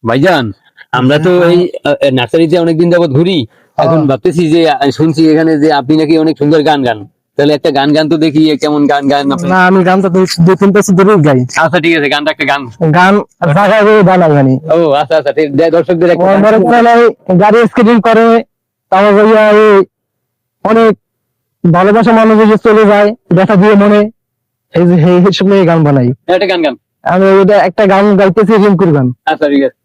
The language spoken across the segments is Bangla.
ভাইজান, আমরা তো এই নার্সারিতে অনেকদিন যাবত ঘুরি। এখন ভাবতেছি যে শুনছি এখানে যে আপনি নাকি অনেক সুন্দর গান গান। তাহলে একটা গান গান তো দেখি, কেমন গান গান আপনি? না, আমি গান তো দুই তিন বছর ধরেই গাই। আচ্ছা ঠিক আছে, গানটা একটা গান। গান জায়গায় বানাই জানি। ও আচ্ছা আচ্ছা, ঠিক দর্শকদের একটা গান। মনে করেন এই গাড়ি স্কেটিং করে, তারপর ভাইয়া এই অনেক ভালোবাসা মানুষ এসে চলে যায় দেখা দিয়ে মনে, এই যে এই সময় গান বানাই। একটা গান গান। আমি ওইটা একটা গান গাইতেছি, রিঙ্কুর গান। আচ্ছা ঠিক আছে।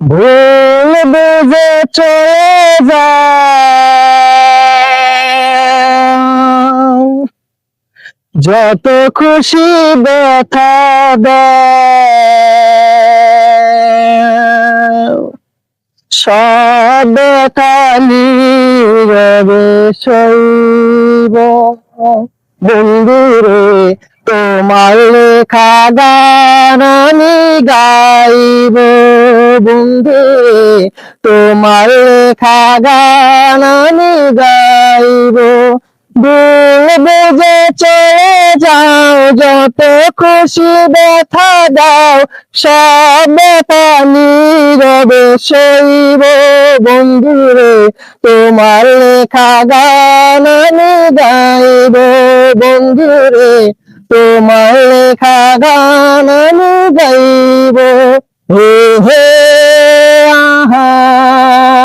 বলবে যে চলে যাও, যত খুশি ব্যথা দাও, সব ব্যথা নীরবে সইব। বন্ধুরে তোমার লেখা গান আমি গাইব, বন্ধুরে তোমার লেখা গান আমি গাইব। বলবে যে চলে যাও, যত খুশি ব্যথা দাও, সব ব্যথা নীরবে সইব। বন্ধুরে তোমার লেখা গান আমি গাইব, বন্ধুরে তোমার লেখা গান আমি গাইব। হে হে